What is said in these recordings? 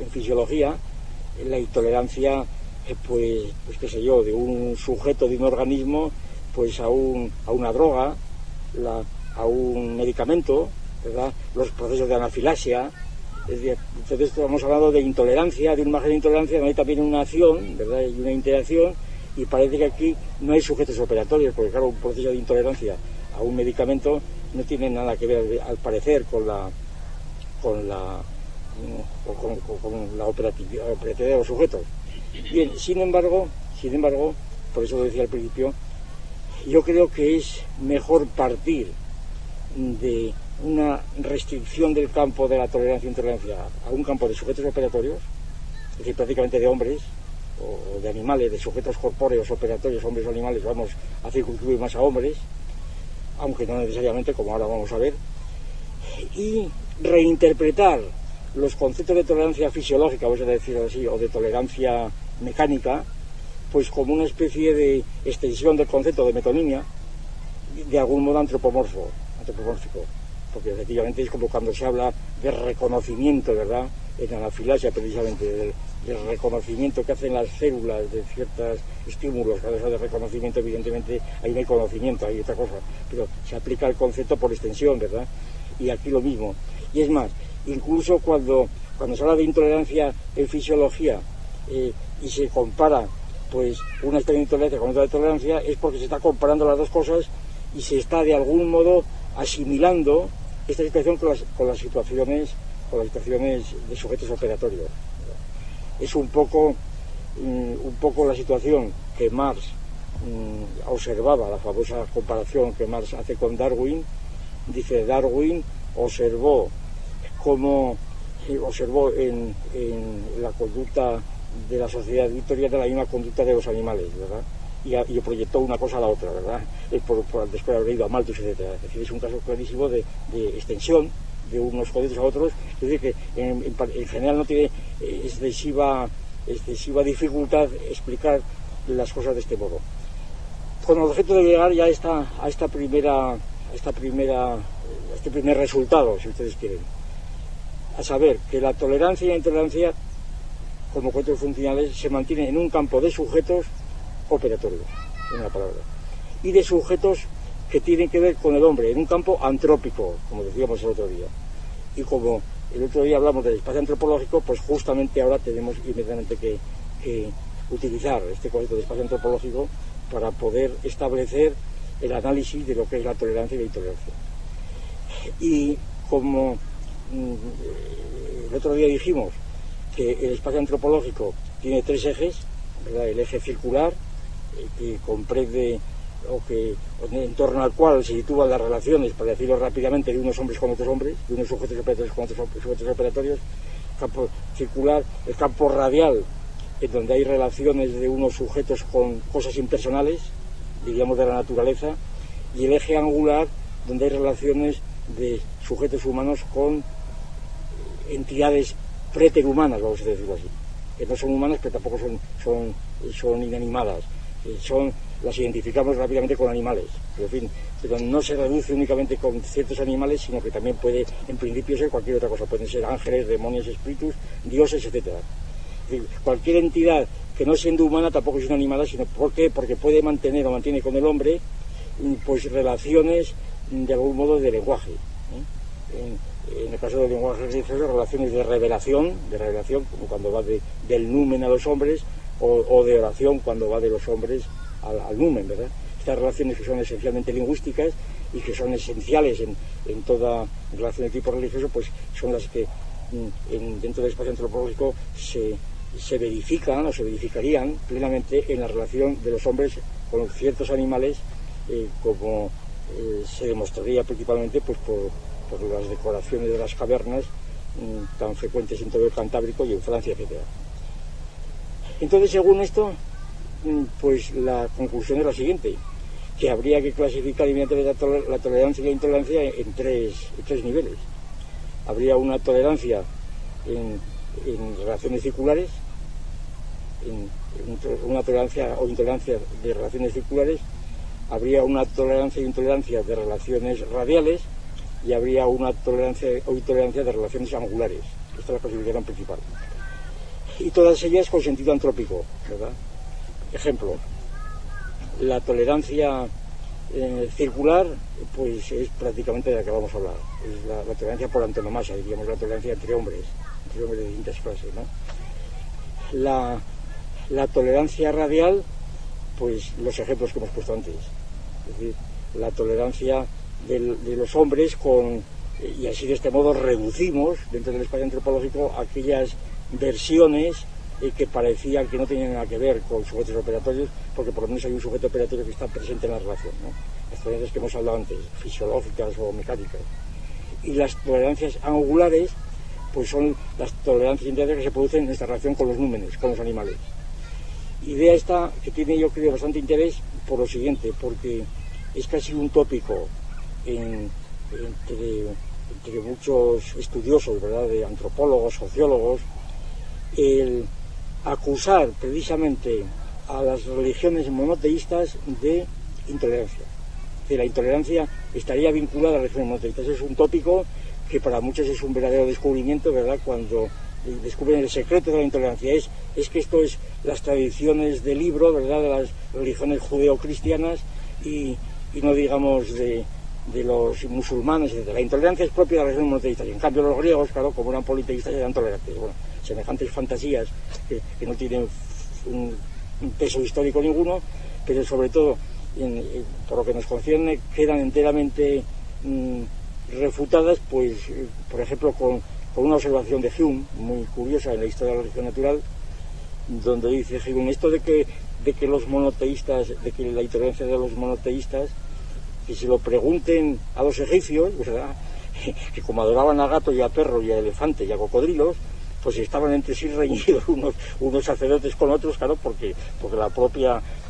en fisiología, la intolerancia, pues qué sé yo, de un sujeto, de un organismo, pues a una droga, a un medicamento, ¿verdad? Los procesos de anafilaxia. Es decir, entonces estamos hablando de intolerancia, de un margen de intolerancia, donde hay también una acción, ¿verdad? Y una interacción, y parece que aquí no hay sujetos operatorios, porque claro, un proceso de intolerancia a un medicamento no tiene nada que ver, al parecer, con la operatividad de los sujetos. Bien, sin embargo, por eso lo decía al principio, yo creo que es mejor partir de una restricción del campo de la tolerancia e intolerancia a un campo de sujetos operatorios, es decir, prácticamente de hombres o de animales, de sujetos corpóreos operatorios, hombres o animales, vamos a circunscribir más a hombres, aunque no necesariamente, como ahora vamos a ver, y reinterpretar los conceptos de tolerancia fisiológica, vamos a decirlo así, o de tolerancia mecánica, pues como una especie de extensión del concepto de metonimia, de algún modo antropomórfico, porque efectivamente es como cuando se habla de reconocimiento, ¿verdad?, en anafilaxia precisamente, del reconocimiento que hacen las células de ciertos estímulos. Cada vez de reconocimiento, evidentemente, ahí no hay conocimiento, hay otra cosa, pero se aplica el concepto por extensión, ¿verdad? Y aquí lo mismo. Y es más, incluso cuando se habla de intolerancia en fisiología y se compara pues una experiencia de intolerancia con otra de tolerancia, es porque se está comparando las dos cosas y se está de algún modo asimilando esta situación con las situaciones de sujetos operatorios. Es un poco la situación que Marx observaba, la famosa comparación que Marx hace con Darwin. Dice, Darwin observó en la conducta de la sociedad victoriana la misma conducta de los animales, ¿verdad? Y proyectó una cosa a la otra, ¿verdad? Después de haber leído a Malthus, etc. Es decir, es un caso clarísimo de extensión de unos conceptos a otros. Es decir, que en general no tiene excesiva dificultad explicar las cosas de este modo. Con el objeto de llegar ya a este primer resultado, si ustedes quieren, a saber que la tolerancia y la intolerancia como conceptos funcionales se mantienen en un campo de sujetos operatorios, en una palabra, y de sujetos que tienen que ver con el hombre, en un campo antrópico, como decíamos el otro día. Y como el otro día hablamos del espacio antropológico, pues justamente ahora tenemos inmediatamente que utilizar este concepto de espacio antropológico para poder establecer el análisis de lo que es la tolerancia y la intolerancia. Y como el otro día dijimos que el espacio antropológico tiene tres ejes, ¿verdad? El eje circular, que comprende en torno al cual se sitúan las relaciones, para decirlo rápidamente, de unos hombres con otros hombres, de unos sujetos operatorios con otros sujetos operatorios. Campo circular, el campo radial, en donde hay relaciones de unos sujetos con cosas impersonales, diríamos de la naturaleza, y el eje angular, donde hay relaciones de sujetos humanos con entidades preterhumanas, vamos a decirlo así, que no son humanas, pero tampoco son inanimadas. Las identificamos rápidamente con animales, pero no se reduce únicamente con ciertos animales, sino que también puede, en principio, ser cualquier otra cosa. Pueden ser ángeles, demonios, espíritus, dioses, etcétera. Cualquier entidad que no siendo humana tampoco es una animada, sino porque puede mantener o mantiene con el hombre pues relaciones de algún modo de lenguaje. En el caso del lenguaje religioso, relaciones de revelación, como cuando va del numen a los hombres, o de oración cuando va de los hombres al numen, ¿verdad? Estas relaciones que son esencialmente lingüísticas y que son esenciales en toda relación de tipo religioso, pues son las que dentro del espacio antropológico se verifican o se verificarían plenamente en la relación de los hombres con ciertos animales, como se demostraría principalmente pues por las decoraciones de las cavernas tan frecuentes en todo el Cantábrico y en Francia, etcétera. Entonces, según esto, pues la conclusión es la siguiente, que habría que clasificar inmediatamente la tolerancia y la intolerancia en tres niveles. Habría una tolerancia en relaciones circulares, una tolerancia o intolerancia de relaciones circulares, habría una tolerancia e intolerancia de relaciones radiales, y habría una tolerancia o intolerancia de relaciones angulares. Esta es la clasificación principal. y todas ellas con sentido antrópico, ¿verdad? Ejemplo, la tolerancia circular, pues es prácticamente de la que vamos a hablar, es la tolerancia por antonomasia, diríamos, la tolerancia entre hombres de distintas clases, ¿no? La tolerancia radial, pues los ejemplos que hemos puesto antes, es decir, la tolerancia de los hombres y así de este modo reducimos dentro del espacio antropológico aquellas versiones que parecían que no tenían nada que ver con sujetos operatorios, porque por lo menos hay un sujeto operatorio que está presente en la relación, ¿no? Las tolerancias que hemos hablado antes, fisiológicas o mecánicas. Y las tolerancias angulares, pues son las tolerancias internas que se producen en esta relación con los númenes, con los animales. Idea esta que tiene, yo creo, bastante interés por lo siguiente, porque es casi un tópico entre muchos estudiosos, ¿verdad?, de antropólogos, sociólogos, el acusar precisamente a las religiones monoteístas de intolerancia. Que la intolerancia estaría vinculada a las religiones monoteístas. Es un tópico que para muchos es un verdadero descubrimiento, ¿verdad?, cuando descubren el secreto de la intolerancia. Es que esto es las tradiciones del libro, ¿verdad?, de las religiones judeocristianas y no digamos de los musulmanes, etc. La intolerancia es propia de las religiones monoteístas. Y en cambio los griegos, claro, como eran politeístas, eran tolerantes. Bueno, semejantes fantasías que no tienen un peso histórico ninguno, pero sobre todo, por lo que nos concierne, quedan enteramente refutadas, pues, por ejemplo, con una observación de Hume, muy curiosa en la historia de la religión natural, donde dice Hume, esto de que los monoteístas, de que la intolerancia de los monoteístas, que se lo pregunten a los egipcios, ¿verdad?, que como adoraban a gato y a perro y a elefante y a cocodrilos, pues estaban entre sí reñidos unos sacerdotes con otros, claro, porque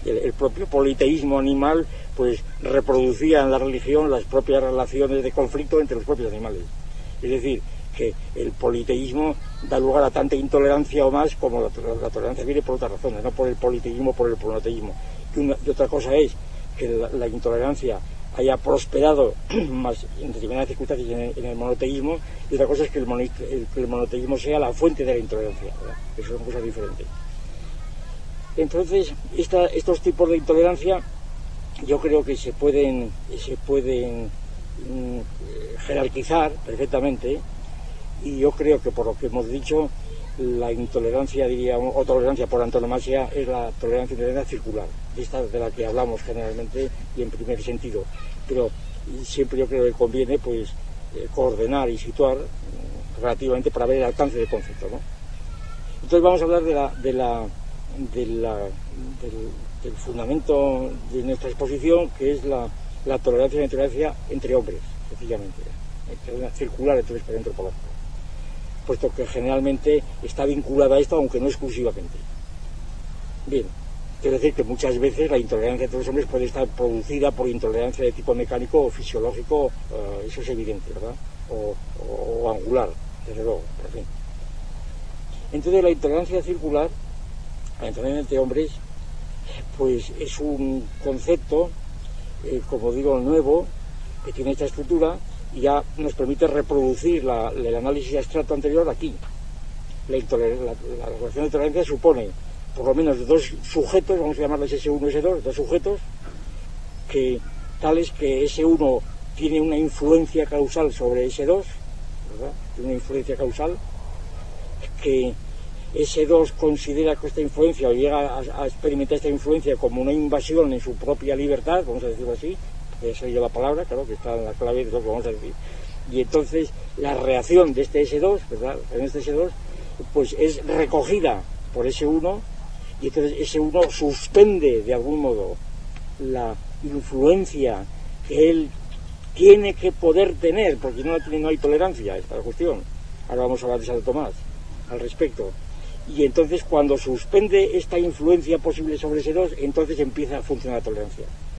el propio politeísmo animal pues reproducía en la religión las propias relaciones de conflicto entre los propios animales. Es decir, que el politeísmo da lugar a tanta intolerancia o más como la tolerancia viene por otras razones, no por el politeísmo, por el monoteísmo. Y otra cosa es que la intolerancia haya prosperado más en determinadas circunstancias en el monoteísmo, y otra cosa es que el monoteísmo sea la fuente de la intolerancia, ¿verdad? Eso son cosas diferentes. Entonces, estos tipos de intolerancia yo creo que se pueden jerarquizar perfectamente, y yo creo que por lo que hemos dicho, la intolerancia, o tolerancia por antonomasia, es la tolerancia circular, esta de la que hablamos generalmente y en primer sentido, pero siempre yo creo que conviene pues coordenar y situar relativamente para ver el alcance del concepto, ¿no? Entonces vamos a hablar del fundamento de nuestra exposición, que es la tolerancia y la intolerancia entre hombres, sencillamente, circular entre el espacio antropológico, puesto que generalmente está vinculada a esto, aunque no exclusivamente. Bien, quiero decir que muchas veces la intolerancia entre los hombres puede estar producida por intolerancia de tipo mecánico o fisiológico, eso es evidente, ¿verdad? O angular, desde luego, por fin. Entonces la intolerancia circular, la intolerancia entre hombres, pues es un concepto, como digo, nuevo, que tiene esta estructura, y ya nos permite reproducir el análisis abstracto anterior aquí. La relación de tolerancia supone por lo menos dos sujetos, vamos a llamarles S1 y S2, dos sujetos, tales que S1 tiene una influencia causal sobre S2, ¿verdad? Tiene una influencia causal, que S2 considera que esta influencia, o llega a experimentar esta influencia como una invasión en su propia libertad, vamos a decirlo así, esa es la palabra, claro, que está en la clave de lo que vamos a decir. Y entonces la reacción de este S2, ¿verdad?, en este S2, pues es recogida por S1, y entonces S1 suspende de algún modo la influencia que él tiene que poder tener, porque no hay tolerancia, esta es la cuestión. Ahora vamos a hablar de Santo Tomás al respecto. Y entonces cuando suspende esta influencia posible sobre S2, entonces empieza a funcionar la tolerancia.